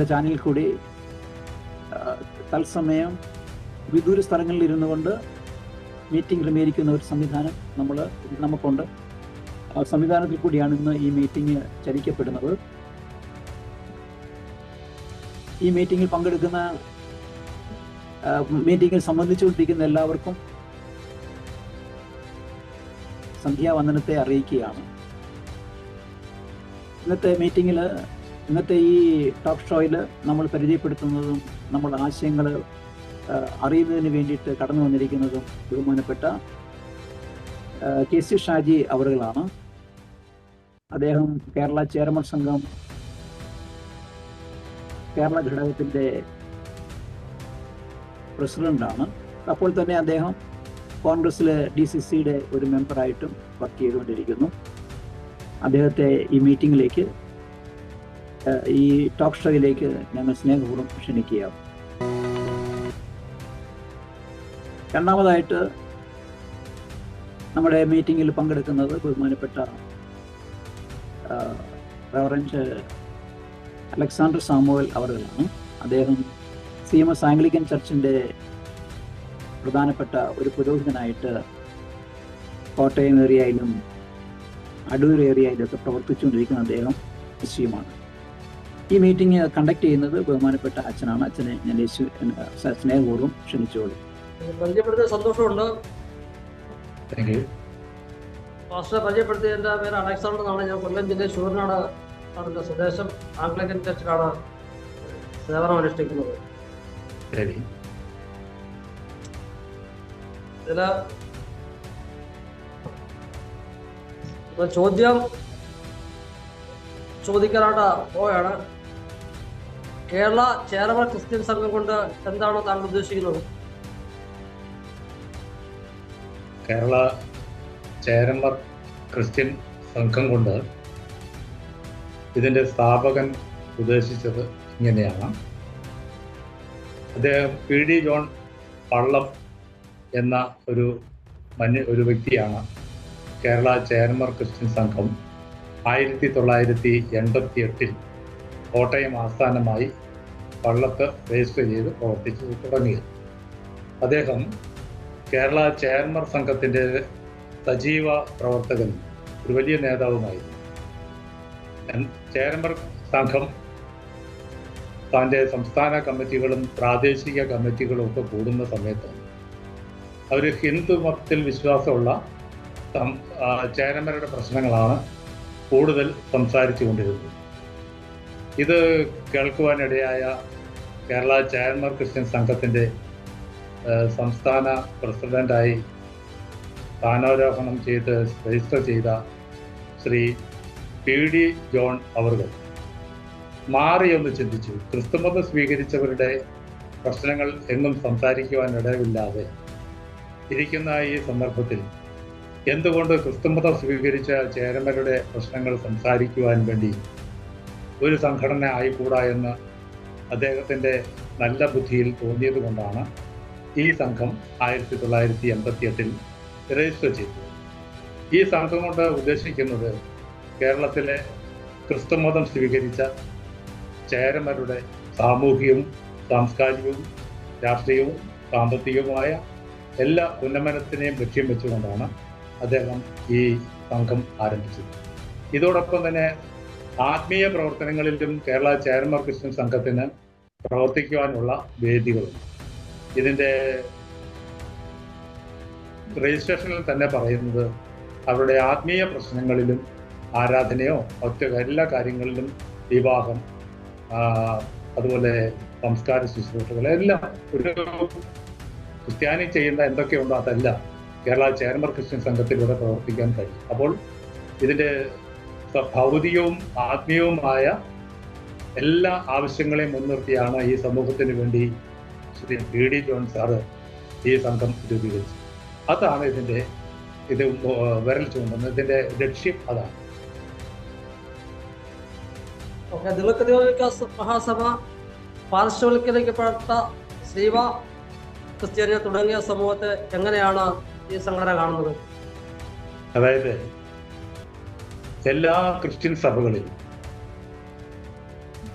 നമ്മുടെ ചാനലിൽ കൂടി തത്സമയം വിദൂര സ്ഥലങ്ങളിൽ ഇരുന്നു കൊണ്ട് മീറ്റിംഗ് ക്രമീകരിക്കുന്ന ഒരു സംവിധാനം നമുക്കുണ്ട്. ആ സംവിധാനത്തിൽ കൂടിയാണ് ഇന്ന് ഈ മീറ്റിംഗ് ചലിക്കപ്പെടുന്നത്. ഈ മീറ്റിംഗിൽ പങ്കെടുക്കുന്ന മീറ്റിംഗിൽ സംബന്ധിച്ചുകൊണ്ടിരിക്കുന്ന എല്ലാവർക്കും സന്ധ്യാവന്ദനത്തെ അറിയിക്കുകയാണ്. ഇന്നത്തെ ഈ ടോക്ക് ഷോയിൽ നമ്മൾ പരിചയപ്പെടുത്തുന്നതും നമ്മുടെ ആശയങ്ങൾ അറിയുന്നതിന് വേണ്ടിയിട്ട് കടന്നു വന്നിരിക്കുന്നതും ബഹുമാനപ്പെട്ട KC ഷാജി അവറുകളാണ്. അദ്ദേഹം കേരള ചേരമൻ സംഘം കേരള ഘടകത്തിൻ്റെ പ്രസിഡന്റാണ്. അപ്പോൾ തന്നെ അദ്ദേഹം കോൺഗ്രസ്സിലെ DCCയുടെ ഒരു മെമ്പറായിട്ടും വർക്ക് ചെയ്തുകൊണ്ടിരിക്കുന്നു. അദ്ദേഹത്തെ ഈ മീറ്റിംഗിലേക്ക്, ഈ ടോക്ക് ഷോയിലേക്ക് ഞങ്ങൾ സ്നേഹപൂർവ്വം ക്ഷണിക്കുകയാണ്. രണ്ടാമതായിട്ട് നമ്മുടെ മീറ്റിംഗിൽ പങ്കെടുക്കുന്നത് ബഹുമാനപ്പെട്ട റവറൻഡ് അലക്സാണ്ടർ സാമുവൽ അവറുകളാണ്. അദ്ദേഹം CMS ആംഗ്ലിക്കൻ ചർച്ചിൻ്റെ പ്രധാനപ്പെട്ട ഒരു പുരോഹിതനായിട്ട് കോട്ടയം ഏരിയയിലും അടൂർ ഏരിയയിലൊക്കെ പ്രവർത്തിച്ചുകൊണ്ടിരിക്കുന്ന അദ്ദേഹം നിശ്ചയമാണ്. ഈ മീറ്റിംഗ് കണ്ടക്ട് ചെയ്യുന്നത് ബഹുമാനപ്പെട്ട അച്ഛനാണ്. അച്ഛനെ ഞാൻ സ്നേഹപൂർവ്വം ക്ഷണിച്ചോളൂ. പരിചയപ്പെടുത്തിയ സന്തോഷമുണ്ട്. പാസ്റ്ററെ പരിചയപ്പെടുത്തിയ എൻ്റെ പേര് അലക്സാണ്ടർ എന്നാണ്. ഞാൻ കൊല്ലം ജില്ലയിൽ ശൂരനാട് അതിൻ്റെ സ്വദേശം. ആംഗ്ലിക്കൻ ചർച്ചിലാണ് സേവനം അനുഷ്ഠിക്കുന്നത്. ഇതില് ചോദ്യം ചോദിക്കാനായിട്ട് പോവുകയാണ്. കേരള ചേരമൻ ക്രിസ്ത്യൻ സംഘം കൊണ്ട് എന്താണ് താങ്കൾ ഉദ്ദേശിക്കുന്നത്? കേരള ചേരമർ ക്രിസ്ത്യൻ സംഘം കൊണ്ട് ഇതിൻ്റെ സ്ഥാപകൻ ഉദ്ദേശിച്ചത് ഇങ്ങനെയാണ്. അദ്ദേഹം PD ജോൺ പള്ളം എന്ന ഒരു വ്യക്തിയാണ് കേരള ചേരമർ ക്രിസ്ത്യൻ സംഘം 1988 കോട്ടയം ആസ്ഥാനമായി പള്ളത്ത് രജിസ്റ്റർ ചെയ്ത് പ്രവർത്തിച്ചു തുടങ്ങിയത്. അദ്ദേഹം കേരള ചേരമർ സംഘത്തിൻ്റെ സജീവ പ്രവർത്തകനും ഒരു വലിയ നേതാവുമായിരുന്നു. ചേരമർ സംഘം തൻ്റെ സംസ്ഥാന കമ്മിറ്റികളും പ്രാദേശിക കമ്മിറ്റികളും ഒക്കെ കൂടുന്ന സമയത്ത് അവർ ഹിന്ദു മതത്തിൽ വിശ്വാസമുള്ള ചേരമരുടെ പ്രശ്നങ്ങളാണ് കൂടുതൽ സംസാരിച്ചു കൊണ്ടിരുന്നത്. ഇത് കേൾക്കുവാനിടയായ കേരള ചേരമർ ക്രിസ്ത്യൻ സംഘത്തിൻ്റെ സംസ്ഥാന പ്രസിഡന്റായി സ്ഥാനാരോഹണം ചെയ്ത് രജിസ്റ്റർ ചെയ്ത ശ്രീ PD ജോൺ അവറുകൾ മാറിയൊന്ന് ചിന്തിച്ചു. ക്രിസ്തുമതം സ്വീകരിച്ചവരുടെ പ്രശ്നങ്ങൾ എങ്ങും സംസാരിക്കുവാനിടയില്ലാതെ ഇരിക്കുന്ന ഈ സന്ദർഭത്തിൽ എന്തുകൊണ്ട് ക്രിസ്തുമതം സ്വീകരിച്ച ചേരമരുടെ പ്രശ്നങ്ങൾ സംസാരിക്കുവാൻ വേണ്ടി ഒരു സംഘടന ആയിക്കൂടാ എന്ന് അദ്ദേഹത്തിൻ്റെ നല്ല ബുദ്ധിയിൽ തോന്നിയത് കൊണ്ടാണ് ഈ സംഘം 1988 രജിസ്റ്റർ ചെയ്തത്. ഈ സംഘം കൊണ്ട് ഉദ്ദേശിക്കുന്നത് കേരളത്തിലെ ക്രിസ്തുമതം സ്വീകരിച്ച ചേരമരുടെ സാമൂഹികവും സാംസ്കാരികവും രാഷ്ട്രീയവും സാമ്പത്തികവുമായ എല്ലാ ഉന്നമനത്തിനെയും ലക്ഷ്യം വെച്ചുകൊണ്ടാണ് അദ്ദേഹം ഈ സംഘം ആരംഭിച്ചത്. ഇതോടൊപ്പം തന്നെ ആത്മീയ പ്രവർത്തനങ്ങളിലും കേരള ചേരമർ ക്രിസ്ത്യൻ സംഘത്തിന് പ്രവർത്തിക്കുവാനുള്ള വേദികളുണ്ട്. ഇതിൻ്റെ രജിസ്ട്രേഷനിൽ തന്നെ പറയുന്നത് അവരുടെ ആത്മീയ പ്രശ്നങ്ങളിലും ആരാധനയോ എല്ലാ കാര്യങ്ങളിലും വിവാഹം, അതുപോലെ സംസ്കാര ശുശ്രൂഷകൾ എല്ലാം ഒരു ക്രിസ്ത്യാനി ചെയ്യുന്ന എന്തൊക്കെയുണ്ടോ അതെല്ലാം കേരള ചേരമർ ക്രിസ്ത്യൻ സംഘത്തിലൂടെ പ്രവർത്തിക്കാൻ കഴിയും. അപ്പോൾ ഇതിൻ്റെ ഭൗതികവും ആത്മീയവുമായ എല്ലാ ആവശ്യങ്ങളെയും മുൻനിർത്തിയാണ് ഈ സമൂഹത്തിന് വേണ്ടി ശ്രീ PD ജോൺ സാറ് ഈ സംഘം രൂപീകരിച്ചത്. അതാണ് ഇത് വിരൽ ചൂണ്ടുന്നത്. ഇതിൻ്റെ ലക്ഷ്യം അതാണ്. മഹാസഭ പാർശ്വവൽക്കരിക്കപ്പെട്ട സ്ലീവ ക്രിസ്ത്യാനി തുടങ്ങിയ സമൂഹത്തെ എങ്ങനെയാണ് ഈ സംഘടന കാണുന്നത്? അതായത് എല്ലാ ക്രിസ്ത്യൻ സഭകളിലും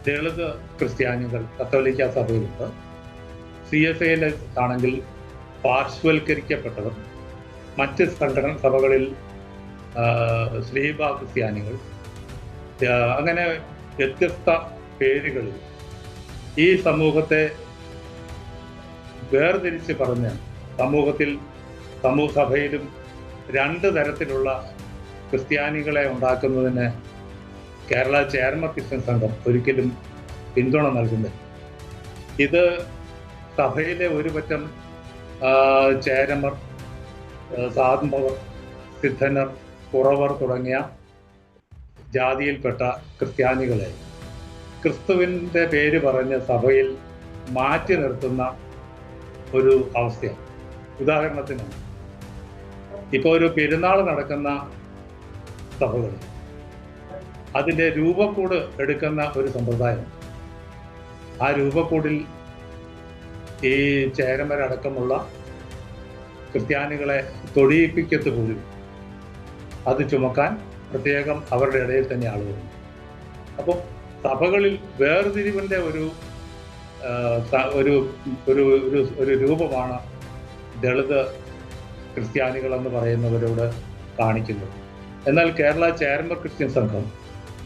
ദളിത് ക്രിസ്ത്യാനികൾ കത്തോലിക്ക സഭയിലുണ്ട്. CSIയിൽ ആണെങ്കിൽ പാർശ്വവൽക്കരിക്കപ്പെട്ടവർ, മറ്റ് സഭകളിൽ ശ്ലീബ ക്രിസ്ത്യാനികൾ, അങ്ങനെ വ്യത്യസ്ത പേരുകളിൽ ഈ സമൂഹത്തെ വേർതിരിച്ച് പറഞ്ഞ് സഭയിലും 2 തരത്തിലുള്ള ക്രിസ്ത്യാനികളെ ഉണ്ടാക്കുന്നതിന് കേരള ചേരമർ ക്രിസ്ത്യൻ സംഘം ഒരിക്കലും പിന്തുണ നൽകുന്നില്ല. ഇത് സഭയിലെ ഒരു പറ്റം ചേരമർ, സാധുവർ, സിദ്ധനർ, കുറവർ തുടങ്ങിയ ജാതിയിൽപ്പെട്ട ക്രിസ്ത്യാനികളെ ക്രിസ്തുവിൻ്റെ പേര് പറഞ്ഞ് സഭയിൽ മാറ്റി നിർത്തുന്ന ഒരു അവസ്ഥയാണ്. ഉദാഹരണത്തിന് ഇപ്പോൾ ഒരു പെരുന്നാൾ നടക്കുന്ന സഭകളിൽ അതിൻ്റെ രൂപക്കൂട് എടുക്കുന്ന ഒരു സമ്പ്രദായം. ആ രൂപക്കൂടിൽ ഈ ചേരമരടക്കമുള്ള ക്രിസ്ത്യാനികളെ തൊഴിയിപ്പിക്കത്ത് പോലും അത് ചുമക്കാൻ പ്രത്യേകം അവരുടെ ഇടയിൽ തന്നെ ആളുകളുണ്ട്. അപ്പോൾ സഭകളിൽ വേർതിരിവിൻ്റെ ഒരു രൂപമാണ് ദളിത് ക്രിസ്ത്യാനികൾ എന്ന് പറയുന്നവരോട് കാണിക്കുന്നത്. എന്നാൽ കേരള ചേരമർ ക്രിസ്ത്യൻ സംഘം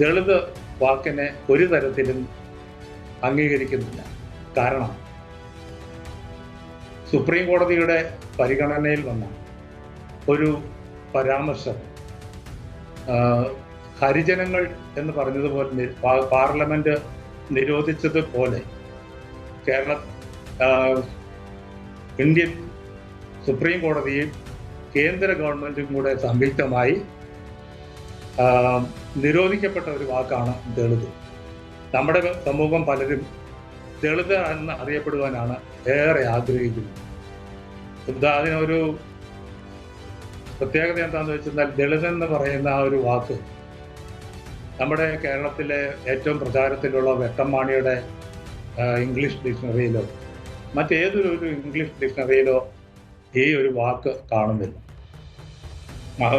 ദളിത് വാക്കിനെ ഒരു തരത്തിലും അംഗീകരിക്കുന്നില്ല. കാരണം സുപ്രീം കോടതിയുടെ പരിഗണനയിൽ വന്ന ഒരു പരാമർശം ഹരിജനങ്ങൾ എന്ന് പറഞ്ഞതുപോലെ പാർലമെന്റ് നിരോധിച്ചതുപോലെ ഇന്ത്യൻ സുപ്രീം കോടതിയും കേന്ദ്ര ഗവൺമെന്റും കൂടെ സംയുക്തമായി നിരോധിക്കപ്പെട്ട ഒരു വാക്കാണ് ദളിത്. നമ്മുടെ സമൂഹം പലരും ദളിത് എന്ന് അറിയപ്പെടുവാനാണ് ഏറെ ആഗ്രഹിക്കുന്നത്. അതിനൊരു പ്രത്യേകത എന്താണെന്ന് വെച്ചാൽ ദളിത് എന്ന് പറയുന്ന ആ ഒരു വാക്ക് നമ്മുടെ കേരളത്തിലെ ഏറ്റവും പ്രചാരത്തിലുള്ള വെട്ടമ്മാണിയുടെ ഇംഗ്ലീഷ് ഡിക്ഷണറിയിലോ മറ്റേതൊരു ഇംഗ്ലീഷ് ഡിക്ഷണറിയിലോ ഈ ഒരു വാക്ക് കാണുന്നില്ല.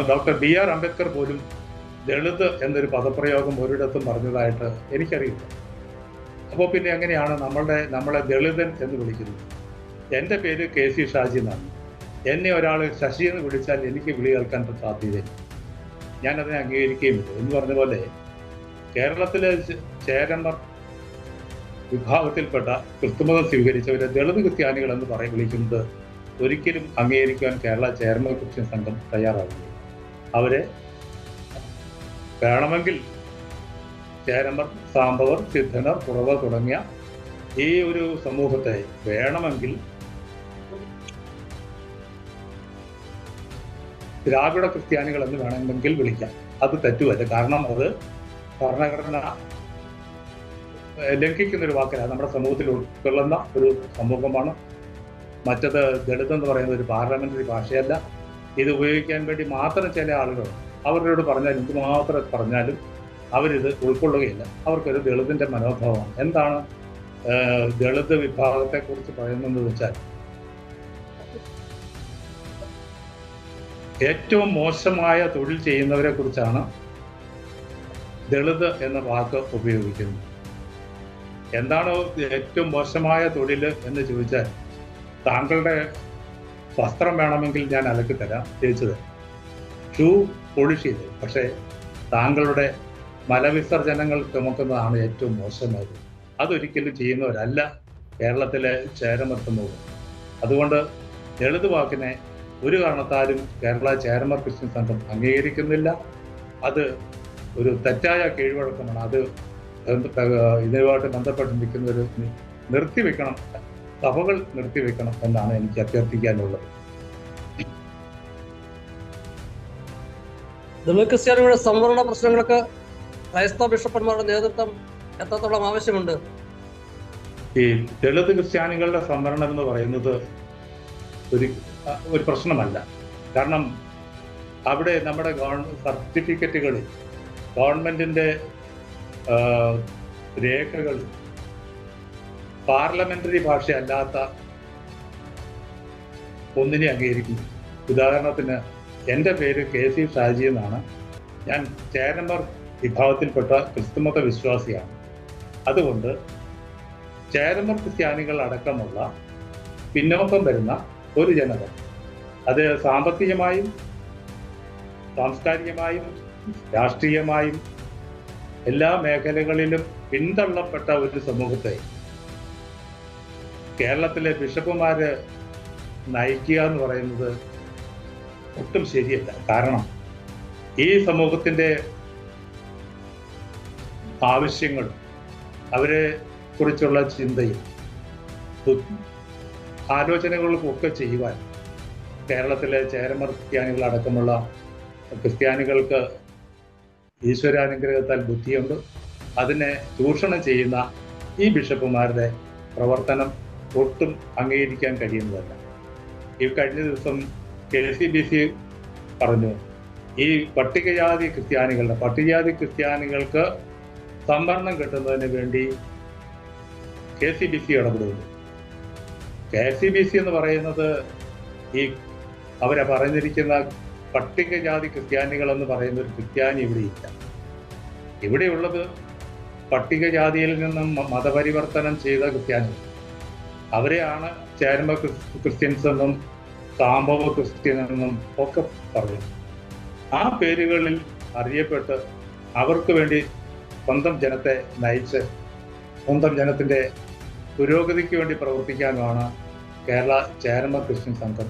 ഡോക്ടർ BR അംബേദ്കർ പോലും ദളിത് എന്നൊരു പദപ്രയോഗം ഒരിടത്തും പറഞ്ഞതായിട്ട് എനിക്കറിയില്ല. അപ്പോൾ പിന്നെ എങ്ങനെയാണ് നമ്മളെ ദളിതൻ എന്ന് വിളിക്കുന്നത്? എൻ്റെ പേര് KC ഷാജി എന്നാണ്. എന്നെ ഒരാൾ ശശി എന്ന് വിളിച്ചാൽ എനിക്ക് വിളി കേൾക്കാൻ സാധ്യതയില്ല. ഞാനതിനെ അംഗീകരിക്കുകയുമില്ല. എന്ന് പറഞ്ഞ പോലെ കേരളത്തിലെ ചേരമർ വിഭാഗത്തിൽപ്പെട്ട ക്രിസ്തുമതം സ്വീകരിച്ചവരെ ദളിത് ക്രിസ്ത്യാനികൾ എന്ന് വിളിക്കുന്നത് ഒരിക്കലും അംഗീകരിക്കാൻ കേരള ചേരമർ ക്രിസ്ത്യൻ സംഘം തയ്യാറാകുന്നു. അവരെ വേണമെങ്കിൽ ചേരമർ, സാമ്പവർ, സിദ്ധനർ, കുറവർ തുടങ്ങിയ ഈ ഒരു സമൂഹത്തെ വേണമെങ്കിൽ ദ്രാവിഡ ക്രിസ്ത്യാനികൾ എന്ന് വേണമെങ്കിൽ വിളിക്കാം. അത് തെറ്റുമല്ല. കാരണം അത് ഭരണഘടന ലംഘിക്കുന്ന ഒരു വാക്കല്ല. നമ്മുടെ സമൂഹത്തിൽ ഉൾക്കൊള്ളുന്ന ഒരു സമൂഹമാണ്. മറ്റത് ദളിത് എന്ന് പറയുന്ന ഒരു പാർലമെന്ററി ഭാഷയല്ല. ഇത് ഉപയോഗിക്കാൻ വേണ്ടി മാത്രം ചില ആളുകൾ അവരോട് പറഞ്ഞാൽ എന്തുമാത്രം പറഞ്ഞാലും അവരിത് ഉൾക്കൊള്ളുകയില്ല. അവർക്കൊരു ദളിതിന്റെ മനോഭാവമാണ്. എന്താണ് ദളിത് വിഭാഗത്തെക്കുറിച്ച് പറയുന്നതെന്ന് വെച്ചാൽ ഏറ്റവും മോശമായ തൊഴിൽ ചെയ്യുന്നവരെ കുറിച്ചാണ് ദളിത് എന്ന വാക്ക് ഉപയോഗിക്കുന്നത്. എന്താണ് ഏറ്റവും മോശമായ തൊഴിൽ എന്ന് ചോദിച്ചാൽ, താങ്കളുടെ വസ്ത്രം വേണമെങ്കിൽ ഞാൻ അലക്കി തരാം, തേച്ചു തരാം, ഷൂ പോളിഷ് ചെയ്ത്, പക്ഷേ താങ്കളുടെ മലവിസർജനങ്ങൾ ചുമക്കുന്നതാണ് ഏറ്റവും മോശമായത്. അതൊരിക്കലും ചെയ്യുന്നവരല്ല കേരളത്തിലെ ചേരമർ സമൂഹം. അതുകൊണ്ട് ദളിത് വാക്കിനെ ഒരു കാരണത്താലും കേരള ചേരമർ ക്രിസ്ത്യൻ സംഘം അംഗീകരിക്കുന്നില്ല. അത് ഒരു തെറ്റായ കീഴ്വഴക്കമാണ്. അത് ഇതുമായിട്ട് ബന്ധപ്പെട്ടിരിക്കുന്ന ഒരു നിർത്തിവെക്കണം, സഭകൾ നിർത്തിവെക്കണം എന്നാണ് എനിക്ക് അഭ്യർത്ഥിക്കാനുള്ളത്. ദളിത് ക്രിസ്ത്യാനികളുടെ സംവരണ പ്രശ്നങ്ങൾക്ക് ക്രൈസ്തവ ബിഷപ്പന്മാരുടെ നേതൃത്വം എത്രത്തോളം ആവശ്യമുണ്ട്? ഈ ദളിത് ക്രിസ്ത്യാനികളുടെ സംവരണം എന്ന് പറയുന്നത് ഒരു പ്രശ്നമല്ല. കാരണം അവിടെ നമ്മുടെ സർട്ടിഫിക്കറ്റുകളിൽ, ഗവൺമെന്റിന്റെ രേഖകളിൽ പാർലമെന്ററി ഭാഷയല്ലാത്ത ഒന്നിനെ അംഗീകരിക്കുന്നു. ഉദാഹരണത്തിന് എൻ്റെ പേര് KC ഷാജി എന്നാണ്. ഞാൻ ചേരമർ വിഭാഗത്തിൽപ്പെട്ട ക്രിസ്തുമത വിശ്വാസിയാണ്. അതുകൊണ്ട് ചേരമർ ക്രിസ്ത്യാനികൾ അടക്കമുള്ള പിന്നോക്കം വരുന്ന ഒരു ജനത, അത് സാമ്പത്തികമായും സാംസ്കാരികമായും രാഷ്ട്രീയമായും എല്ലാ മേഖലകളിലും പിന്തള്ളപ്പെട്ട ഒരു സമൂഹത്തെ കേരളത്തിലെ ബിഷപ്പുമാര് നയിക്കുക എന്ന് പറയുന്നത് ഒട്ടും ശരിയല്ല. കാരണം ഈ സമൂഹത്തിന്റെ ആവശ്യങ്ങളും അവരെ കുറിച്ചുള്ള ചിന്തയും ആലോചനകളും ഒക്കെ ചെയ്യുവാൻ കേരളത്തിലെ ചേരമർ ക്രിസ്ത്യാനികൾ അടക്കമുള്ള ക്രിസ്ത്യാനികൾക്ക് ഈശ്വരാനുഗ്രഹത്താൽ ബുദ്ധിയുണ്ട്. അതിനെ ചൂഷണം ചെയ്യുന്ന ഈ ബിഷപ്പുമാരുടെ പ്രവർത്തനം ഒട്ടും അംഗീകരിക്കാൻ കഴിയുന്നതല്ല. ഈ കഴിഞ്ഞ ദിവസം KCBC പറഞ്ഞു, ഈ പട്ടികജാതി ക്രിസ്ത്യാനികൾക്ക് സംവരണം കിട്ടുന്നതിന് വേണ്ടി KCBC ഇടപെടുന്നു. KCBC എന്ന് പറയുന്നത് ഈ അവരെ പറഞ്ഞിരിക്കുന്ന പട്ടികജാതി ക്രിസ്ത്യാനികൾ എന്ന് പറയുന്ന ഒരു ക്രിസ്ത്യാനി ഇവിടെ ഇല്ല. ഇവിടെയുള്ളത് പട്ടികജാതിയിൽ നിന്നും മതപരിവർത്തനം ചെയ്ത ക്രിസ്ത്യാനികൾ. അവരെയാണ് ചേരമർ ക്രിസ്ത്യൻസ് എന്നും സാംബവ ക്രിസ്ത്യൻ എന്നും ഒക്കെ പറഞ്ഞു. ആ പേരുകളിൽ അറിയപ്പെട്ട് അവർക്ക് വേണ്ടി സ്വന്തം ജനത്തെ നയിച്ച് സ്വന്തം ജനത്തിന്റെ പുരോഗതിക്ക് വേണ്ടി പ്രവർത്തിക്കാനുമാണ് കേരള ചേരമർ ക്രിസ്ത്യൻ സംഘം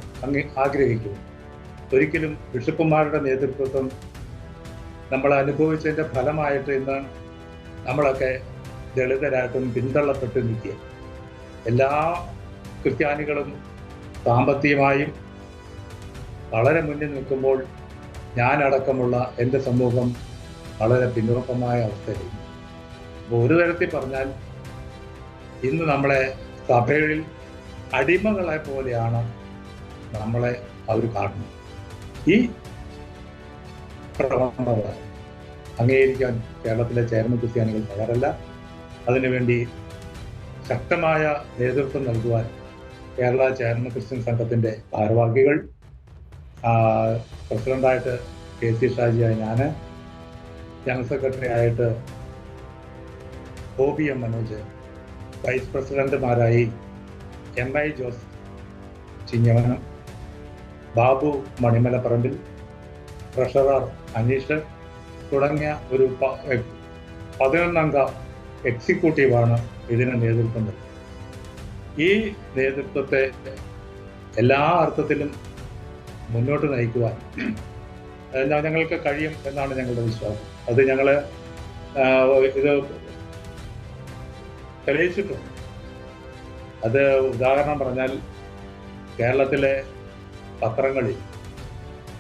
ആഗ്രഹിക്കുന്നത്. ഒരിക്കലും ബിഷപ്പുമാരുടെ നേതൃത്വം നമ്മൾ അനുഭവിച്ചതിന്റെ ഫലമായിട്ട് ഇന്ന് നമ്മളൊക്കെ ദളിതരായിട്ടും പിന്തള്ളപ്പെട്ട് നിൽക്കുക. എല്ലാ ക്രിസ്ത്യാനികളും സാമ്പത്തികമായും വളരെ മുന്നിൽ നിൽക്കുമ്പോൾ ഞാനടക്കമുള്ള എൻ്റെ സമൂഹം വളരെ പിന്നോക്കമായ അവസ്ഥയിലാണ്. അപ്പോൾ ഒരു തരത്തിൽ പറഞ്ഞാൽ ഇന്ന് നമ്മളെ സഭയിൽ അടിമകളെ പോലെയാണ് നമ്മളെ അവർ കാണുന്നത്. ഈ പ്രവണത അംഗീകരിക്കാൻ കേരളത്തിലെ ചേരമർ ക്രിസ്ത്യാനികൾ തയ്യാറല്ല. അതിനുവേണ്ടി ശക്തമായ നേതൃത്വം നൽകുവാൻ കേരള ചേരമർ ക്രിസ്ത്യൻ സംഘത്തിന്റെ ഭാരവാഹികൾ, പ്രസിഡന്റായിട്ട് KC ഷാജിയായി ഞാൻ, ജനറൽ സെക്രട്ടറി ആയിട്ട് OBM മനോജ്, വൈസ് പ്രസിഡന്റുമാരായി MI ജോസ് ചിങ്ങവനം, ബാബു മണിമലപ്പറമ്പിൽ, ട്രഷറർ അനീഷ് തുടങ്ങിയ ഒരു 11-അംഗ എക്സിക്യൂട്ടീവാണ് ഇതിന് നേതൃത്വം നൽകുന്നത്. ഈ നേതൃത്വത്തെ എല്ലാ അർത്ഥത്തിലും മുന്നോട്ട് നയിക്കുവാൻ ഞങ്ങൾക്ക് കഴിയും എന്നാണ് ഞങ്ങളുടെ വിശ്വാസം. അത് ഞങ്ങൾ ഇത് തെളിയിച്ചിട്ടുണ്ട്. അത് ഉദാഹരണം പറഞ്ഞാൽ കേരളത്തിലെ പത്രങ്ങളിൽ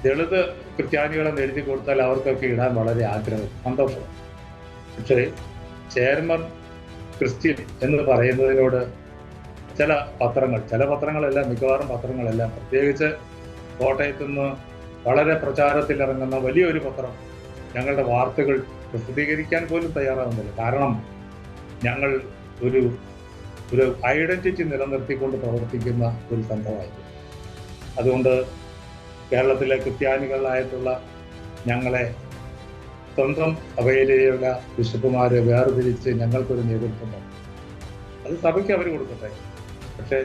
ദളിത് ക്രിസ്ത്യാനികളെന്ന് എഴുതി കൊടുത്താൽ അവർക്കൊക്കെ ഇടാൻ വളരെ ആഗ്രഹം, സന്തോഷം. പക്ഷേ ചേരമർ ക്രിസ്ത്യൻ എന്ന് പറയുന്നതിനോട് ചില പത്രങ്ങളെല്ലാം, മിക്കവാറും പത്രങ്ങളെല്ലാം, പ്രത്യേകിച്ച് കോട്ടയത്തു നിന്ന് വളരെ പ്രചാരത്തിലിറങ്ങുന്ന വലിയൊരു പത്രം ഞങ്ങളുടെ വാർത്തകൾ പ്രസിദ്ധീകരിക്കാൻ പോലും തയ്യാറാവുന്നില്ല. കാരണം ഞങ്ങൾ ഒരു ഐഡന്റിറ്റി നിലനിർത്തിക്കൊണ്ട് പ്രവർത്തിക്കുന്ന ഒരു സംഘമായിരുന്നു. അതുകൊണ്ട് കേരളത്തിലെ ക്രിസ്ത്യാനികളായിട്ടുള്ള ഞങ്ങളെ സ്വന്തം സഭയിലെയുള്ള ബിഷപ്പുമാരെ വേർതിരിച്ച് ഞങ്ങൾക്കൊരു നേതൃത്വം വേണം. അത് സഭയ്ക്ക് അവർ കൊടുക്കട്ടെ. പക്ഷെ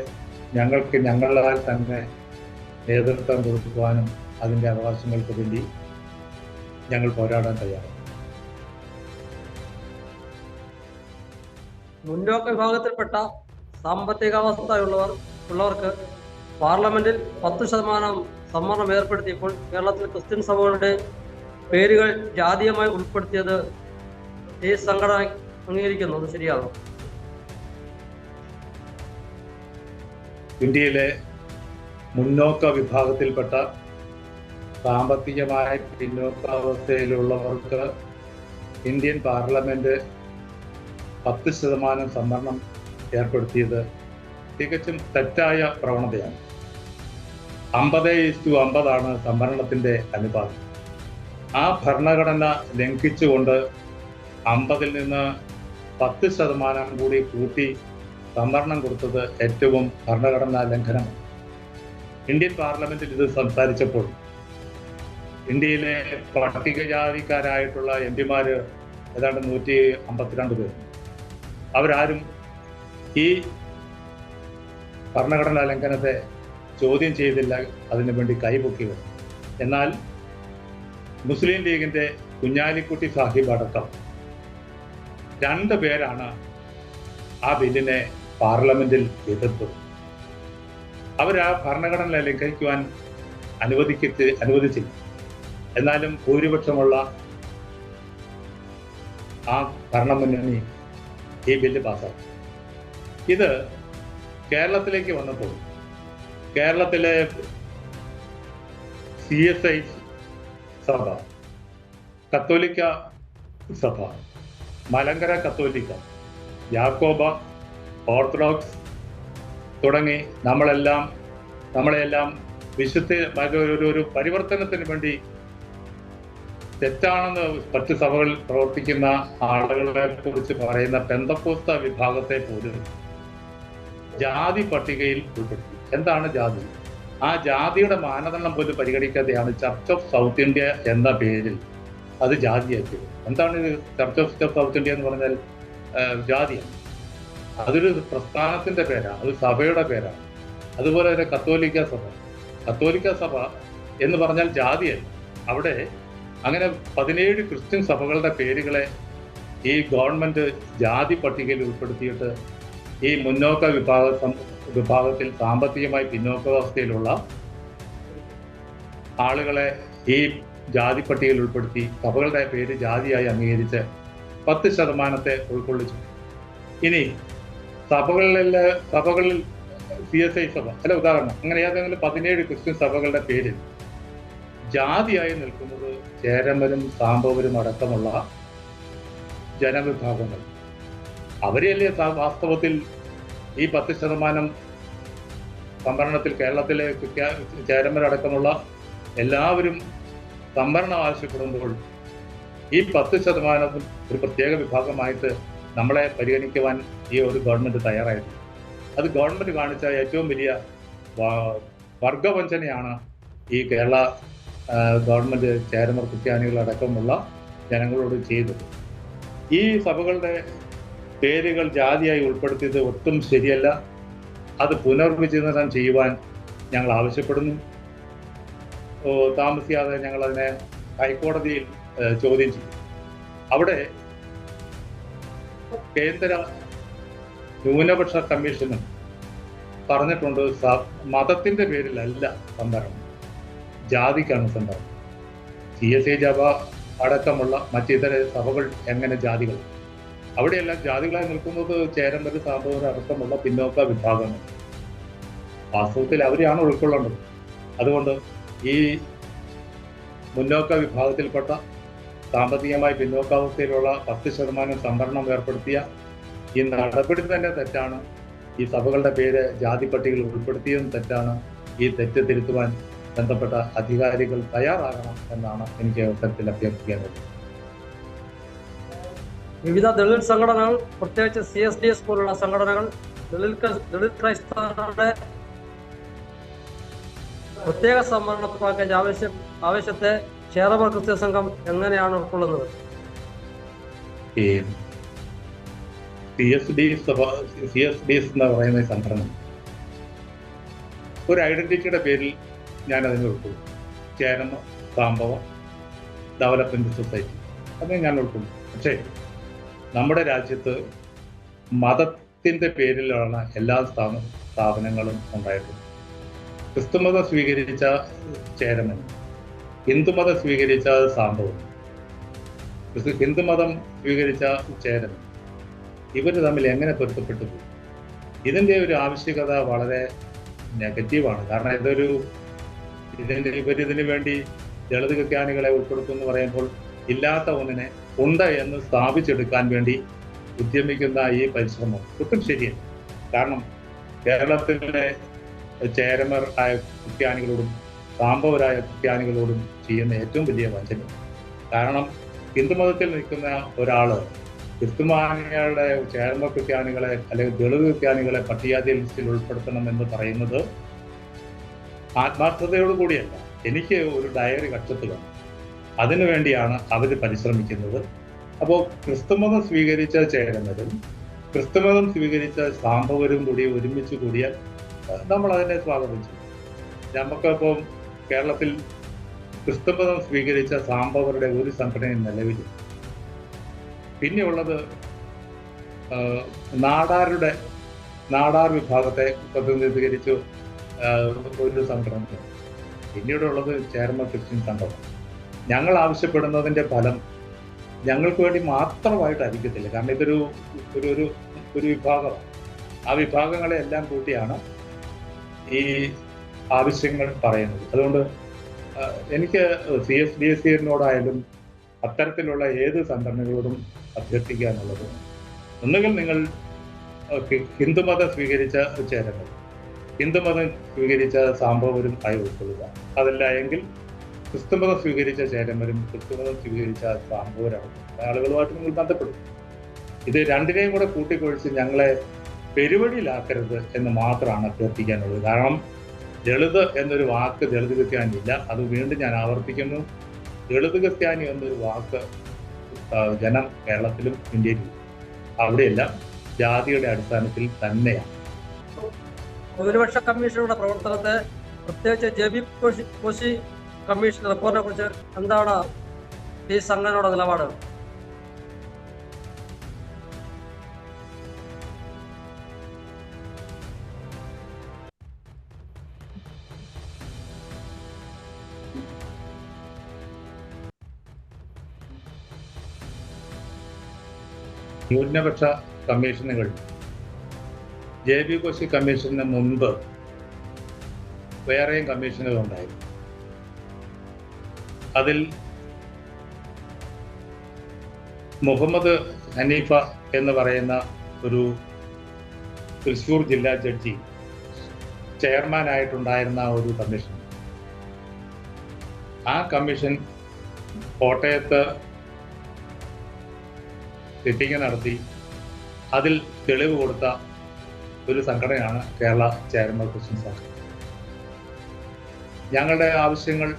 ഞങ്ങൾക്ക് ഞങ്ങളാൽ തന്നെ നേതൃത്വം കൊടുക്കുവാനും അതിൻ്റെ അവകാശങ്ങൾക്ക് വേണ്ടി ഞങ്ങൾ പോരാടാൻ തയ്യാറാണ്. മുന്നോക്ക വിഭാഗത്തിൽപ്പെട്ട സാമ്പത്തികാവസ്ഥയുള്ളവർക്ക് പാർലമെന്റിൽ 10% സംവരണം ഏർപ്പെടുത്തിയപ്പോൾ കേരളത്തിൽ ക്രിസ്ത്യൻ സഭകളുടെ പേരുകൾ ജാതീയമായി ഉൾപ്പെടുത്തിയത് ഈ സംഘടന അംഗീകരിക്കുന്നത് ശരിയാണോ? ഇന്ത്യയിലെ മുന്നോക്ക വിഭാഗത്തിൽപ്പെട്ട സാമ്പത്തികമായ പിന്നോക്കാവസ്ഥയിലുള്ളവർക്ക് ഇന്ത്യൻ പാർലമെന്റ് 10% സംവരണം ഏർപ്പെടുത്തിയത് തികച്ചും തെറ്റായ പ്രവണതയാണ്. 50:50 സംവരണത്തിന്റെ അനുപാതം. ആ ഭരണഘടന ലംഘിച്ചുകൊണ്ട് 50-ൽ നിന്ന് 10% കൂടി കൂട്ടി സംവരണം കൊടുത്തത് ഏറ്റവും ഭരണഘടനാ ലംഘനമാണ്. ഇന്ത്യൻ പാർലമെന്റിൽ ഇത് സംസാരിച്ചപ്പോൾ ഇന്ത്യയിലെ പട്ടികജാതിക്കാരായിട്ടുള്ള MP-മാര് ഏതാണ്ട് 152 പേർ. അവരാരും ഈ ഭരണഘടനാ ലംഘനത്തെ ചോദ്യം ചെയ്തില്ല, അതിനു വേണ്ടി കൈപൊക്കിയത്. എന്നാൽ മുസ്ലിം ലീഗിന്റെ കുഞ്ഞാലിക്കുട്ടി സാഹിബ് അടക്കം 2 പേരാണ് ആ ബില്ലിനെ പാർലമെന്റിൽ എതിർത്തത്. അവർ ആ ഭരണഘടന ലംഘിക്കുവാൻ അനുവദിച്ചില്ല. എന്നാലും ഭൂരിപക്ഷമുള്ള ആ ഭരണമുന്നണി ഈ ബില്ല് പാസ്സാക്കി. ഇത് കേരളത്തിലേക്ക് വന്നപ്പോൾ കേരളത്തിലെ CSI സഭ, കത്തോലിക്ക സഭ, മലങ്കര കത്തോലിക്ക, യാക്കോബ, ഓർത്തഡോക്സ് തുടങ്ങി നമ്മളെല്ലാം ഒരു പരിവർത്തനത്തിന് വേണ്ടി തെറ്റാണെന്ന് മറ്റ് സഭകളിൽ പ്രവർത്തിക്കുന്ന ആളുകളെ കുറിച്ച് പറയുന്ന പെന്തക്കോസ്ത വിഭാഗത്തെ പോലും ജാതി പട്ടികയിൽ ഉൾപ്പെടുത്തി. എന്താണ് ജാതി? ആ ജാതിയുടെ മാനദണ്ഡം പോലും പരിഗണിക്കാതെയാണ് ചർച്ച് ഓഫ് സൗത്ത് ഇന്ത്യ എന്ന പേരിൽ അത് ജാതിയാക്കിയത്. എന്താണ് ഇത്? ചർച്ച് ഓഫ് സൗത്ത് ഇന്ത്യ എന്ന് പറഞ്ഞാൽ ജാതിയാണ്. അതൊരു പ്രസ്ഥാനത്തിന്റെ പേരാണ്, അത് സഭയുടെ പേരാണ്. അതുപോലെ തന്നെ കത്തോലിക്ക സഭ എന്ന് പറഞ്ഞാൽ ജാതിയല്ല. അവിടെ അങ്ങനെ 17 ക്രിസ്ത്യൻ സഭകളുടെ പേരുകളെ ഈ ഗവൺമെന്റ് ജാതി പട്ടികയിൽ ഉൾപ്പെടുത്തിയിട്ട് ഈ മുന്നോക്ക വിഭാഗത്തിൽ സാമ്പത്തികമായി പിന്നോക്കാവസ്ഥയിലുള്ള ആളുകളെ ഈ ജാതി പട്ടികയിൽ ഉൾപ്പെടുത്തി സഭകളുടെ പേര് ജാതിയായി അംഗീകരിച്ച് 10% ഉൾക്കൊള്ളിച്ചു. ഇനി സഭകളിൽ CSI സഭ അല്ല, ഉദാഹരണം, അങ്ങനെ ഏതെങ്കിലും 17 ക്രിസ്ത്യൻ സഭകളുടെ പേരിൽ ജാതിയായി നിൽക്കുന്നത് ചേരമരും സാമ്പവരും അടക്കമുള്ള ജനവിഭാഗങ്ങൾ. അവരെയല്ലേ വാസ്തവത്തിൽ ഈ 10% സംവരണത്തിൽ കേരളത്തിലെ ചേരമരടക്കമുള്ള എല്ലാവരും സംവരണം ആവശ്യപ്പെടുമ്പോൾ ഈ 10% ഒരു പ്രത്യേക വിഭാഗമായിട്ട് നമ്മളെ പരിഗണിക്കുവാൻ ഈ ഒരു ഗവൺമെന്റ് തയ്യാറായിരുന്നു. അത് ഗവൺമെന്റ് കാണിച്ച ഏറ്റവും വലിയ വർഗവഞ്ചനയാണ് ഈ കേരള ഗവൺമെന്റ് ചേരമർ ക്രിസ്ത്യാനികളടക്കമുള്ള ജനങ്ങളോട് ചെയ്തത്. ഈ സഭകളുടെ പേരുകൾ ജാതിയായി ഉൾപ്പെടുത്തിയത് ഒട്ടും ശരിയല്ല. അത് പുനർവിചിന്തനം ചെയ്യുവാൻ ഞങ്ങൾ ആവശ്യപ്പെടുന്നു. താമസിയാതെ ഞങ്ങൾ അതിനെ ഹൈക്കോടതിയിൽ ചോദ്യം ചെയ്യും. അവിടെ കേന്ദ്ര ന്യൂനപക്ഷ കമ്മീഷനും പറഞ്ഞിട്ടുണ്ട്, മതത്തിന്റെ പേരിലല്ല സംവരണം, ജാതിക്കാണ് സംവരണം. CSI സഭ അടക്കമുള്ള മറ്റിതര സഭകൾ എങ്ങനെ ജാതികൾ? അവിടെയെല്ലാം ജാതികളായി നിൽക്കുന്നത് ചേരമ്പര് സാമ്പവർ അടക്കമുള്ള പിന്നോക്ക വിഭാഗങ്ങൾ. വാസ്തവത്തിൽ അവരെയാണ് ഉൾക്കൊള്ളേണ്ടത്. അതുകൊണ്ട് ഈ മുന്നോക്ക വിഭാഗത്തിൽപ്പെട്ട സാമ്പത്തികമായി പിന്നോക്കാവസ്ഥയിലുള്ള 10% സംവരണം ഏർപ്പെടുത്തിയ ഈ നടപടി തന്നെ തെറ്റാണ്. ഈ സഭകളുടെ പേര് ജാതി പട്ടികയിൽ ഉൾപ്പെടുത്തിയതും തെറ്റാണ്. ഈ തെറ്റ് തിരുത്തുവാൻ ബന്ധപ്പെട്ട അധികാരികൾ തയ്യാറാകണം എന്നാണ് എനിക്ക് അവസരത്തിൽ അഭ്യർത്ഥിക്കുന്നത്. വിവിധ ദളിത് സംഘടനകൾ, പ്രത്യേകിച്ച് CSDS പോലുള്ള സംഘടനകൾ ദളിത് ക്രൈസ്തവരുടെ പ്രത്യേക സംവരണ പാക്കേജ് ആവശ്യത്തെ ചേരമർ ക്രിസ്ത്യ സംഘം എങ്ങനെയാണ് ഉൾക്കൊള്ളുന്നത്? CSDS എന്ന് പറയുന്ന സംഘടന ഒരു ഐഡന്റിറ്റിയുടെ പേരിൽ ഞാൻ അതിനെ ഉൾക്കൊള്ളും. ചേരമ സാമ്പവ ഡെവലപ്മെന്റ് സൊസൈറ്റി അതിനെ ഞാൻ ഉൾക്കൊള്ളും. പക്ഷേ നമ്മുടെ രാജ്യത്ത് മതത്തിന്റെ പേരിലാണ് എല്ലാ സ്ഥാപനങ്ങളും ഉണ്ടായിട്ടുള്ളത്. ക്രിസ്തുമതം സ്വീകരിച്ച ചേരമൻ, ഹിന്ദുമതം സ്വീകരിച്ച സാമ്പവൻ, ഹിന്ദുമതം സ്വീകരിച്ച ചേരമൻ, ഇവർ തമ്മിൽ എങ്ങനെ പൊരുത്തപ്പെട്ടു പോകും? ഇതിൻ്റെ ഒരു ആവശ്യകത വളരെ നെഗറ്റീവാണ്. കാരണം ഇവരിതിനു വേണ്ടി ദളിത് ക്രിസ്ത്യാനികളെ ഉൾപ്പെടുത്തുമെന്ന് പറയുമ്പോൾ ഇല്ലാത്ത ഒന്നിനെ ഉണ്ട് എന്ന് സ്ഥാപിച്ചെടുക്കാൻ വേണ്ടി ഉദ്യമിക്കുന്ന ഈ പരിശ്രമം ഒട്ടും ശരിയല്ല. കാരണം കേരളത്തിലെ ചേരമർ ആയ ക്രിസ്ത്യാനികളോടും സാമ്പവരായ ക്രിസ്ത്യാനികളോടും ചെയ്യുന്ന ഏറ്റവും വലിയ വഞ്ചന. കാരണം ഹിന്ദുമതത്തിൽ നിൽക്കുന്ന ഒരാള് ക്രിസ്തുമാനികളുടെ ചേരമർ ക്രിസ്ത്യാനികളെ അല്ലെങ്കിൽ ദളിത് ക്രിസ്ത്യാനികളെ പട്ടികജാതി ലിസ്റ്റിൽ ഉൾപ്പെടുത്തണം എന്ന് പറയുന്നത് ആത്മാർത്ഥതയോടുകൂടിയല്ല. എനിക്ക് ഒരു ഡയറി കക്ഷത്തുക, അതിനുവേണ്ടിയാണ് അവർ പരിശ്രമിക്കുന്നത്. അപ്പോൾ ക്രിസ്തുമതം സ്വീകരിച്ച ചേരമരും ക്രിസ്തുമതം സ്വീകരിച്ച സാംബവരും കൂടി ഒരുമിച്ച് കൂടിയാൽ നമ്മൾ അതിനെ സ്വാഗതം ചെയ്യും. നമുക്കിപ്പം കേരളത്തിൽ ക്രിസ്തുമതം സ്വീകരിച്ച സാംബവരുടെ ഒരു സംഘടനയും നിലവിലില്ല. പിന്നെയുള്ളത് നാടാർ വിഭാഗത്തെ പ്രതിനിധീകരിച്ച് ഒരു സംഘടന. പിന്നീടുള്ളത് ചേർമ ക്രിസ്ത്യൻ സംഘടന. ഞങ്ങൾ ആവശ്യപ്പെടുന്നതിൻ്റെ ഫലം ഞങ്ങൾക്ക് വേണ്ടി മാത്രമായിട്ടായിരിക്കത്തില്ല. കാരണം ഇതൊരു ഒരു ഒരു വിഭാഗമാണ്. ആ വിഭാഗങ്ങളെ എല്ലാം കൂട്ടിയാണ് ഈ ആവശ്യങ്ങൾ പറയുന്നത്. അതുകൊണ്ട് എനിക്ക് CSDSCനോടായാലും അത്തരത്തിലുള്ള ഏത് സംഘടനകളോടും അഭ്യർത്ഥിക്കാനുള്ളത്, ഒന്നുകിൽ നിങ്ങൾ ഹിന്ദുമതം സ്വീകരിച്ച ചേരങ്ങൾ, ഹിന്ദുമതം സ്വീകരിച്ച സാംബവരും ആയി ഉൾക്കൊള്ളുക. അതല്ല എങ്കിൽ ക്രിസ്തുമതം സ്വീകരിച്ച ചേരന്മാരും ക്രിസ്തുമതം സ്വീകരിച്ച സാംബവരാണ് ആളുകളുമായിട്ട് നിങ്ങൾ ബന്ധപ്പെടും. ഇത് രണ്ടിനെയും കൂടെ കൂട്ടിക്കൊഴിച്ച് ഞങ്ങളെ പെരുവഴിയിലാക്കരുത് എന്ന് മാത്രമാണ് അഭ്യർത്ഥിക്കാനുള്ളത്. കാരണം ദളിത് എന്നൊരു വാക്ക് ദളിത് ക്രിസ്ത്യാനി ഇല്ല. അത് വീണ്ടും ഞാൻ ആവർത്തിക്കുന്നു. ദളിത് ക്രിസ്ത്യാനി എന്നൊരു വാക്ക് ജനം കേരളത്തിലും ഇന്ത്യയിലും അവിടെയെല്ലാം ജാതിയുടെ അടിസ്ഥാനത്തിൽ തന്നെയാണ്. ന്യൂനപക്ഷ കമ്മീഷനുടെ പ്രവർത്തനത്തെ, പ്രത്യേകിച്ച് JB കോശി കമ്മീഷൻ റിപ്പോർട്ടിനെ കുറിച്ച് എന്താണ് ഈ സംഘടനയുടെ നിലപാട്? ന്യൂനപക്ഷ കമ്മീഷനുകൾ JB കോശി കമ്മീഷന് മുൻപ് വേറെയും കമ്മീഷനുകൾ ഉണ്ടായിരുന്നു. അതിൽ മുഹമ്മദ് ഹനീഫ എന്ന് പറയുന്ന ഒരു തൃശ്ശൂർ ജില്ലാ ജഡ്ജി ചെയർമാനായിട്ടുണ്ടായിരുന്ന ഒരു കമ്മീഷൻ. ആ കമ്മീഷൻ കോട്ടയത്ത് സിറ്റിംഗ് നടത്തി അതിൽ തെളിവ് കൊടുത്ത ഒരു സംഘടനയാണ് കേരള ചേരന്മാർ ക്രിസ്ത്യൻ സംഘടന. ഞങ്ങളുടെ ആവശ്യങ്ങൾ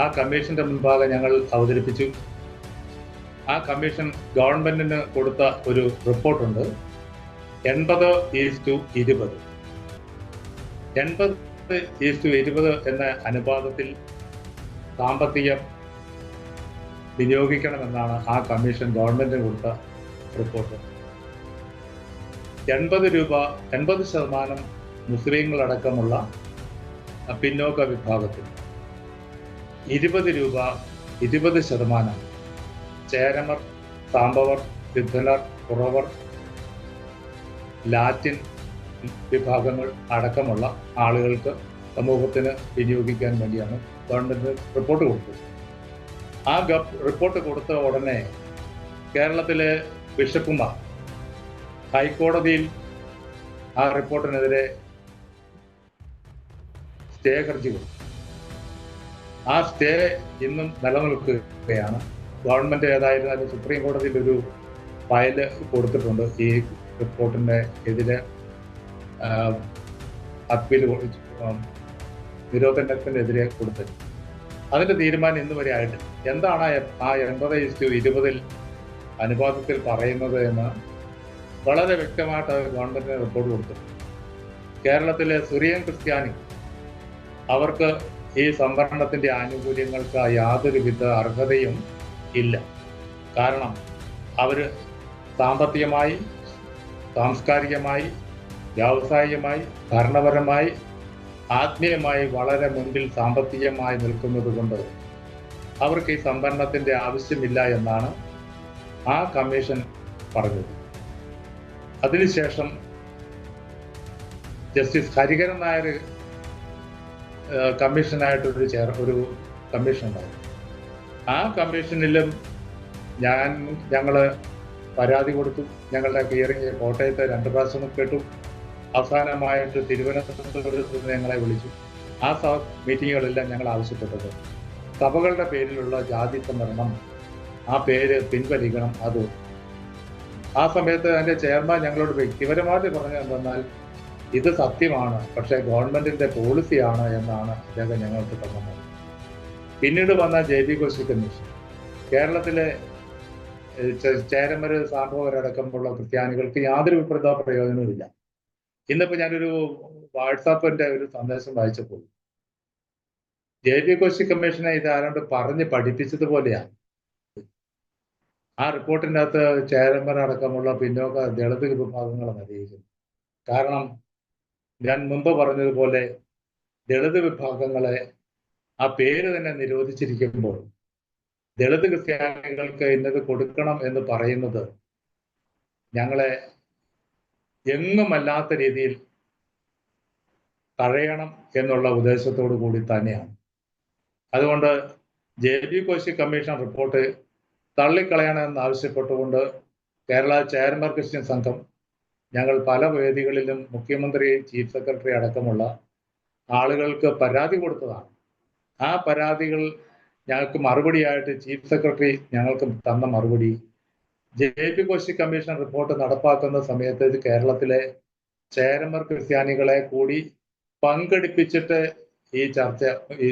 ആ കമ്മീഷന്റെ മുൻപാകെ ഞങ്ങൾ അവതരിപ്പിച്ചു. ആ കമ്മീഷൻ ഗവൺമെന്റിന് കൊടുത്ത ഒരു റിപ്പോർട്ടുണ്ട്. 80:20 80:20 എന്ന അനുപാതത്തിൽ സാമ്പത്തികം വിനിയോഗിക്കണമെന്നാണ് ആ കമ്മീഷൻ ഗവൺമെന്റിന് കൊടുത്ത റിപ്പോർട്ട്. 80% മുസ്ലിങ്ങളടക്കമുള്ള പിന്നോക്ക വിഭാഗത്തിൽ, 20% ചേരമർ, സാംബവർ, സിദ്ധലർ, കുറവർ, ലാറ്റിൻ വിഭാഗങ്ങൾ അടക്കമുള്ള ആളുകൾക്ക് സമൂഹത്തിന് വിനിയോഗിക്കാൻ വേണ്ടിയാണ് ഗവൺമെന്റ് റിപ്പോർട്ട് കൊടുത്തത്. ആ റിപ്പോർട്ട് കൊടുത്ത ഉടനെ കേരളത്തിലെ ബിഷപ്പുമാർ ഹൈക്കോടതിയിൽ ആ റിപ്പോർട്ടിനെതിരെ സ്റ്റേ ഹർജി കൊടുത്തു. ആ സ്റ്റേ ഇന്നും നിലനിൽക്കുകയാണ്. ഗവൺമെന്റ് ഏതായിരുന്നാലും സുപ്രീം കോടതിയിൽ ഒരു ഫയല് കൊടുത്തിട്ടുണ്ട് ഈ റിപ്പോർട്ടിന്റെ എതിരെ അപ്പീൽ നിരോധനത്തിനെതിരെ കൊടുത്തത്. അതിന്റെ തീരുമാനം ഇന്ന് വരെ ആയിട്ടില്ല. എന്താണ് ആ 80:20 അനുപാതത്തിൽ പറയുന്നത് എന്ന് വളരെ വ്യക്തമായിട്ട് ഗവൺമെന്റിന് റിപ്പോർട്ട് കൊടുത്തിട്ടുണ്ട്. കേരളത്തിലെ സിറിയൻ ക്രിസ്ത്യാനി അവർക്ക് ഈ സംവരണത്തിന്റെ ആനുകൂല്യങ്ങൾക്ക് യാതൊരുവിധ അർഹതയും ഇല്ല. കാരണം അവർ സാമ്പത്തികമായി, സാംസ്കാരികമായി, വ്യാവസായികമായി, ഭരണപരമായി, ആത്മീയമായി വളരെ മുൻപിൽ സാമ്പത്തികമായി നിൽക്കുന്നത് കൊണ്ട് അവർക്ക് ഈ സംവരണത്തിന്റെ ആവശ്യമില്ല എന്നാണ് ആ കമ്മീഷൻ പറഞ്ഞത്. അതിനുശേഷം ജസ്റ്റിസ് ഹരിഹരൻ നായർ കമ്മീഷനായിട്ടൊരു കമ്മീഷൻ ഉണ്ടായി. ആ കമ്മീഷനിലും ഞങ്ങൾ പരാതി കൊടുത്തു. ഞങ്ങളുടെ ഹിയറിംഗ് കോട്ടയത്തെ 2 പ്രാവശ്യം കേട്ടു. അവസാനമായിട്ട് തിരുവനന്തപുരത്ത് ഞങ്ങളെ വിളിച്ചു. ആ മീറ്റിങ്ങുകളെല്ലാം ഞങ്ങൾ ആവശ്യപ്പെട്ടത് സഭകളുടെ പേരിലുള്ള ജാതി സംവരണം, ആ പേര് പിൻവലിക്കണം. അത് ആ സമയത്ത് അതിൻ്റെ ചെയർമാൻ ഞങ്ങളോട് വ്യക്തിപരമായിട്ട് പറഞ്ഞതെന്നാൽ ഇത് സത്യമാണ്, പക്ഷേ ഗവൺമെന്റിന്റെ പോളിസിയാണ് എന്നാണ് അദ്ദേഹം ഞങ്ങൾക്ക് പറഞ്ഞത്. പിന്നീട് വന്ന JB കോശി കമ്മീഷൻ കേരളത്തിലെ ചേരമര് സാമ്പവരടക്കമുള്ള ക്രിസ്ത്യാനികൾക്ക് യാതൊരു വിപരീത പ്രയോജനവുമില്ല. ഇന്നിപ്പോ ഞാനൊരു വാട്സാപ്പിന്റെ ഒരു സന്ദേശം വായിച്ചപ്പോൾ JP കോശി കമ്മീഷനെ ഇത് ആരാണ്ട് പറഞ്ഞ് പഠിപ്പിച്ചതുപോലെയാണ്. ആ റിപ്പോർട്ടിൻ്റെ അകത്ത് ചേരമരടക്കമുള്ള പിന്നോക്ക ദളിത് വിഭാഗങ്ങളെ നിരീക്ഷിക്കുന്നു. കാരണം ഞാൻ മുമ്പ് പറഞ്ഞതുപോലെ ദളിത് വിഭാഗങ്ങളെ ആ പേര് തന്നെ നിരോധിച്ചിരിക്കുമ്പോൾ ദളിത് ക്രിസ്ത്യാനികൾക്ക് ഇന്നത് കൊടുക്കണം എന്ന് പറയുന്നത് ഞങ്ങളെ എങ്ങുമല്ലാത്ത രീതിയിൽ തഴയണം എന്നുള്ള ഉദ്ദേശത്തോടു കൂടി തന്നെയാണ്. അതുകൊണ്ട് JP കോശി കമ്മീഷൻ റിപ്പോർട്ട് തള്ളിക്കളയണമെന്ന് ആവശ്യപ്പെട്ടുകൊണ്ട് കേരള ചേരമർ ക്രിസ്ത്യൻ സംഘം ഞങ്ങൾ പല വേദികളിലും മുഖ്യമന്ത്രി, ചീഫ് സെക്രട്ടറി അടക്കമുള്ള ആളുകൾക്ക് പരാതി കൊടുത്തതാണ്. ആ പരാതികൾ ഞങ്ങൾക്ക് മറുപടിയായിട്ട് ചീഫ് സെക്രട്ടറി ഞങ്ങൾക്ക് തന്ന മറുപടി, JP കോശി കമ്മീഷൻ റിപ്പോർട്ട് നടപ്പാക്കുന്ന സമയത്ത് ഇത് കേരളത്തിലെ ചേരമർ ക്രിസ്ത്യാനികളെ കൂടി പങ്കെടുപ്പിച്ചിട്ട് ഈ ചർച്ച ഈ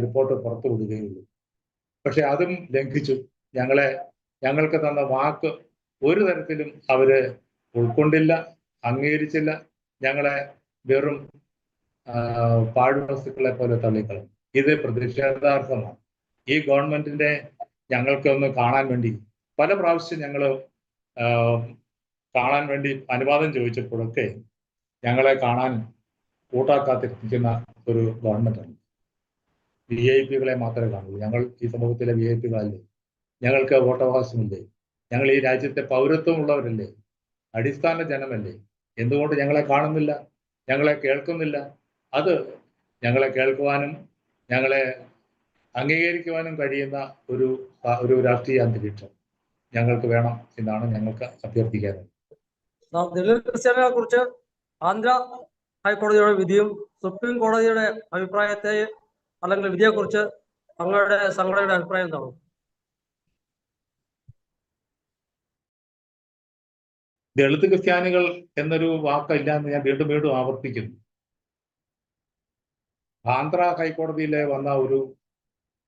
റിപ്പോർട്ട് പുറത്തുവിടുകയുള്ളൂ. പക്ഷെ അതും ലംഘിച്ചു. ഞങ്ങൾക്ക് തന്ന വാക്ക് ഒരു തരത്തിലും അവര് ഉൾക്കൊണ്ടില്ല, അംഗീകരിച്ചില്ല. ഞങ്ങളെ വെറും പാഴ്വസ്തുക്കളെ പോലെ തള്ളിക്കളയും. ഇത് പ്രതിഷേധാർഹമാണ്. ഈ ഗവൺമെന്റിനെ ഞങ്ങൾക്കൊന്ന് കാണാൻ വേണ്ടി പല പ്രാവശ്യം ഞങ്ങൾ കാണാൻ വേണ്ടി അനുവാദം ചോദിച്ചപ്പോഴൊക്കെ ഞങ്ങളെ കാണാൻ കൂട്ടാക്കാത്തിരിക്കുന്ന ഒരു ഗവൺമെന്റാണ്. VIP-കളെ മാത്രമേ കാണുള്ളൂ. ഞങ്ങൾ ഈ സമൂഹത്തിലെ VIP-കളല്ലേ, ഞങ്ങൾക്ക് വോട്ടവകാശമില്ലേ, ഞങ്ങൾ ഈ രാജ്യത്തെ പൗരത്വമുള്ളവരല്ലേ, അടിസ്ഥാന ജനമല്ലേ, എന്തുകൊണ്ട് ഞങ്ങളെ കാണുന്നില്ല, ഞങ്ങളെ കേൾക്കുന്നില്ല? അത് ഞങ്ങളെ കേൾക്കുവാനും ഞങ്ങളെ അംഗീകരിക്കുവാനും കഴിയുന്ന ഒരു രാഷ്ട്രീയ അന്തരീക്ഷം ഞങ്ങൾക്ക് വേണം എന്നാണ് ഞങ്ങൾക്ക് അഭ്യർത്ഥിക്കാറുള്ളത്. ദളിത് ക്രിസ്ത്യാനികളെ കുറിച്ച് ആന്ധ്ര ഹൈക്കോടതിയുടെ വിധിയും സുപ്രീം കോടതിയുടെ അഭിപ്രായത്തെ അല്ലെങ്കിൽ വിധിയെക്കുറിച്ച് തങ്ങളുടെ സംഘടനയുടെ അഭിപ്രായം എന്താണ്? ദളിത് ക്രിസ്ത്യാനികൾ എന്നൊരു വാക്കില്ല എന്ന് ഞാൻ വീണ്ടും വീണ്ടും ആവർത്തിക്കുന്നു. ആന്ധ്ര ഹൈക്കോടതിയിലെ വന്ന ഒരു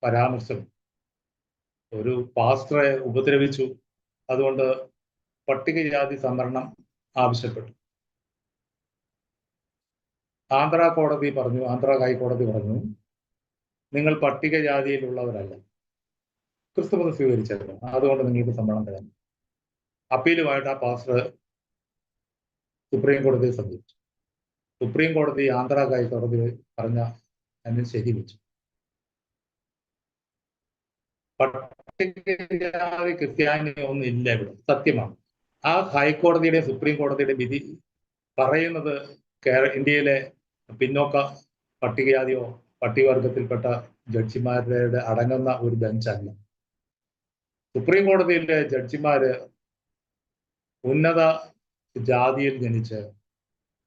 പരാമർശം ഒരു പാസ്റ്ററെ ഉപദ്രവിച്ചു, അതുകൊണ്ട് പട്ടികജാതി സംവരണം ആവശ്യപ്പെട്ടു. ആന്ധ്ര ഹൈക്കോടതി പറഞ്ഞു നിങ്ങൾ പട്ടികജാതിയിലുള്ളവരല്ല, ക്രിസ്തുമതം സ്വീകരിച്ചല്ലോ, അതുകൊണ്ട് നിങ്ങൾക്ക് സംവരണം തരാം. അപ്പീലുമായിട്ട് ആ പാസ്റ്റർ സുപ്രീം കോടതിയെ സമീപിച്ചു. സുപ്രീം കോടതി ആന്ധ്ര ഹൈക്കോടതി പറഞ്ഞ അതിന് ശരിവെച്ചു. പട്ടികജാതി ക്രിസ്ത്യാനി ഒന്നും ഇല്ല ഇവിടെ, സത്യമാണ്. ആ ഹൈക്കോടതിയുടെ സുപ്രീം കോടതിയുടെ വിധി പറയുന്നത് ഇന്ത്യയിലെ പിന്നോക്ക പട്ടികജാതിയോ പട്ടികവർഗത്തിൽപ്പെട്ട ജഡ്ജിമാരുടെ അടങ്ങുന്ന ഒരു ബെഞ്ചല്ല. സുപ്രീം കോടതിയിലെ ജഡ്ജിമാര് ഉന്നത ജാതിയിൽ ജനിച്ച്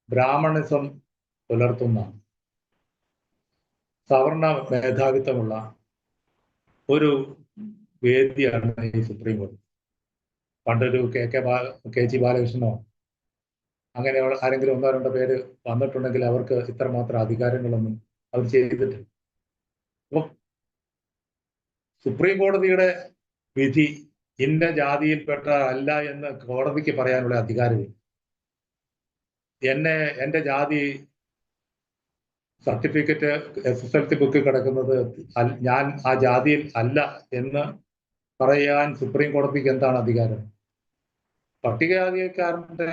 ബ്രാഹ്മണിസം പുലർത്തുന്ന സവർണ മേധാവിത്വമുള്ള ഒരു വേദിയാണ് ഈ സുപ്രീം കോടതി. പണ്ടൊരു KG ബാലകൃഷ്ണനോ അങ്ങനെ ആരെങ്കിലും ഒന്നോ രണ്ടോ പേര് വന്നിട്ടുണ്ടെങ്കിൽ അവർക്ക് ഇത്രമാത്രം അധികാരങ്ങളൊന്നും അവർ ചെയ്തിട്ടില്ല. അപ്പം സുപ്രീം കോടതിയുടെ വിധി ഇന്ന ജാതിയിൽപ്പെട്ട അല്ല എന്ന് കോടതിക്ക് പറയാനുള്ള അധികാരമില്ല. എൻ്റെ ജാതി സർട്ടിഫിക്കറ്റ് SSLC ബുക്കിൽ കിടക്കുന്നത് ഞാൻ ആ ജാതിയിൽ അല്ല എന്ന് പറയാൻ സുപ്രീം കോടതിക്ക് എന്താണ് അധികാരം? പട്ടികജാതിക്കാരന്റെ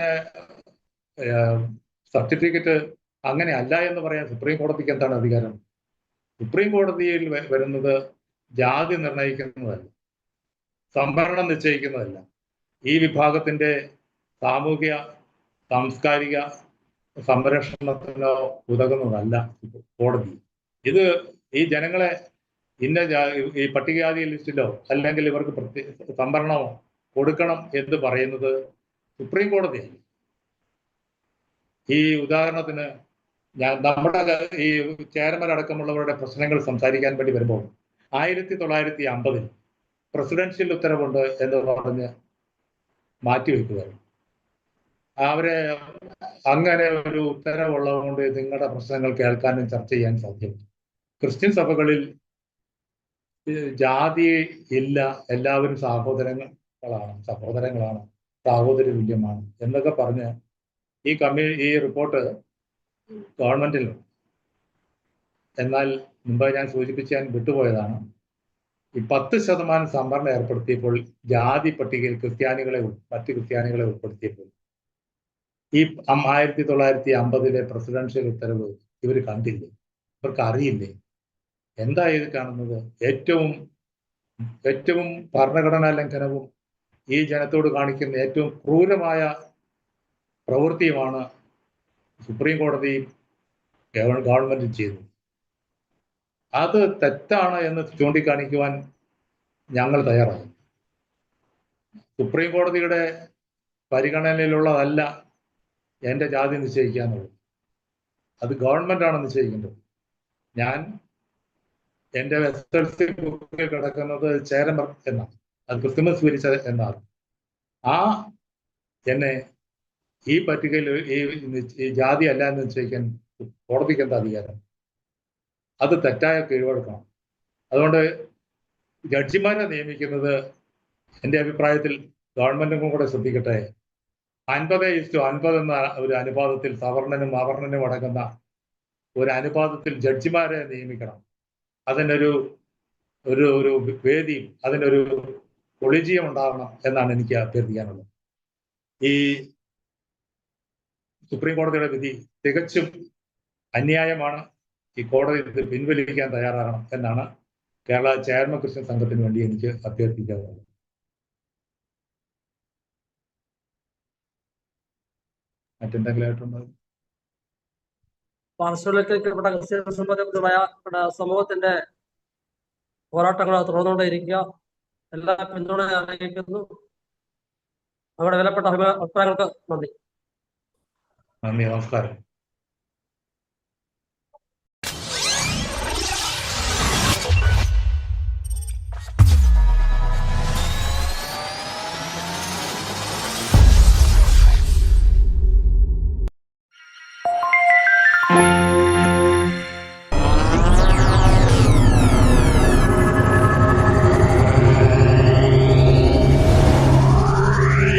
സർട്ടിഫിക്കറ്റ് അങ്ങനെ അല്ല എന്ന് പറയാൻ സുപ്രീം കോടതിക്ക് എന്താണ് അധികാരം? സുപ്രീം കോടതിയിൽ വരുന്നത് ജാതി നിർണയിക്കുന്നതല്ല, സംവരണം നിശ്ചയിക്കുന്നതല്ല, ഈ വിഭാഗത്തിന്റെ സാമൂഹിക സാംസ്കാരിക സംരക്ഷണത്തിനോ ഉതകുന്നതല്ല കോടതി. ഇത് ഈ ജനങ്ങളെ ഈ പട്ടികജാതി ലിസ്റ്റിലോ അല്ലെങ്കിൽ ഇവർക്ക് സംവരണമോ കൊടുക്കണം എന്ന് പറയുന്നത് സുപ്രീം കോടതിയാണ്. ഈ ഉദാഹരണത്തിന് നമ്മുടെ ഈ ചേരമരടക്കമുള്ളവരുടെ പ്രശ്നങ്ങൾ സംസാരിക്കാൻ വേണ്ടി വരുമ്പോൾ 1950 പ്രസിഡൻഷ്യൽ ഉത്തരവുണ്ട് എന്ന് പറഞ്ഞ് മാറ്റിവെക്കുകയാണ്. അവരെ അങ്ങനെ ഒരു ഉത്തരവുള്ളതുകൊണ്ട് നിങ്ങളുടെ പ്രശ്നങ്ങൾ കേൾക്കാനും ചർച്ച ചെയ്യാൻ സാധ്യമല്ല. ക്രിസ്ത്യൻ സഭകളിൽ ജാതി ഇല്ല, എല്ലാവരും സഹോദരങ്ങളാണ്, സഹോദര തുല്യമാണ് എന്നൊക്കെ പറഞ്ഞ് ഈ റിപ്പോർട്ട് ഗവൺമെന്റിലുണ്ട്. എന്നാൽ മുമ്പ് ഞാൻ സൂചിപ്പിക്കാൻ വിട്ടുപോയതാണ്, ഈ 10% സംവരണം ഏർപ്പെടുത്തിയപ്പോൾ ജാതി പട്ടികയിൽ മറ്റു ക്രിസ്ത്യാനികളെ ഉൾപ്പെടുത്തിയപ്പോൾ ഈ 1950 പ്രസിഡൻഷ്യൽ ഉത്തരവ് ഇവർ കണ്ടില്ലേ? ഇവർക്ക് അറിയില്ലേ എന്താ ഇത് കാണുന്നത്? ഏറ്റവും ഭരണഘടനാ ലംഘനവും ഈ ജനത്തോട് കാണിക്കുന്ന ഏറ്റവും ക്രൂരമായ പ്രവൃത്തിയുമാണ് സുപ്രീം കോടതിയും ഗവൺമെന്റും ചെയ്തത്. അത് തെറ്റാണ് എന്ന് ചൂണ്ടിക്കാണിക്കുവാൻ ഞങ്ങൾ തയ്യാറായി. സുപ്രീം കോടതിയുടെ പരിഗണനയിലുള്ളതല്ല എൻ്റെ ജാതി നിശ്ചയിക്കുക എന്നുള്ളത്. അത് ഗവൺമെന്റാണ് നിശ്ചയിക്കേണ്ടത്. ഞാൻ എൻ്റെ SLC ബുക്കിൽ കിടക്കുന്നത് ചേരമർ എന്നാണ്, അത് ക്രിസ്തുമസ് വിരിച്ച എന്നാണ്. എന്നെ ഈ പട്ടികയിൽ ഈ ജാതി അല്ല എന്ന് നിശ്ചയിക്കാൻ കോടതിക്ക് എന്താ അധികാരം? അത് തെറ്റായ കീഴ്വഴക്കമാണ്. അതുകൊണ്ട് ജഡ്ജിമാരെ നിയമിക്കുന്നത് എൻ്റെ അഭിപ്രായത്തിൽ ഗവൺമെന്റും കൂടെ ശ്രദ്ധിക്കട്ടെ. 50:50 എന്ന ഒരു അനുപാതത്തിൽ സവർണനും അവർണനും അടങ്ങുന്ന ഒരു അനുപാതത്തിൽ ജഡ്ജിമാരെ നിയമിക്കണം. അതിനൊരു ഒരു വേദിയും അതിനൊരു കൊളീജിയം ഉണ്ടാവണം എന്നാണ് എനിക്ക് അഭ്യർത്ഥിക്കാനുള്ളത്. ഈ സുപ്രീം കോടതിയുടെ വിധി തികച്ചും അന്യായമാണ്. ഈ കോടതി ഇത് പിൻവലിക്കാൻ തയ്യാറാകണം എന്നാണ് കേരള ചേർമ ക്രിസ്ത്യൻ സംഘത്തിന് വേണ്ടി എനിക്ക് അഭ്യർത്ഥിക്കാനുള്ളത്. മറ്റെന്തെങ്കിലും ആയിട്ടുണ്ടോ? പാർശ്വവൽക്കരിക്കപ്പെട്ട ക്രിസ്ത്യൻ സംബന്ധമായ സമൂഹത്തിന്റെ പോരാട്ടങ്ങൾ തുടർന്നുകൊണ്ടേയിരിക്കുക. എല്ലാ പിന്തുണ അറിയിക്കുന്നു. നമ്മുടെ വിലപ്പെട്ട അഭിപ്രായങ്ങൾക്ക് നന്ദി. നമസ്കാരം.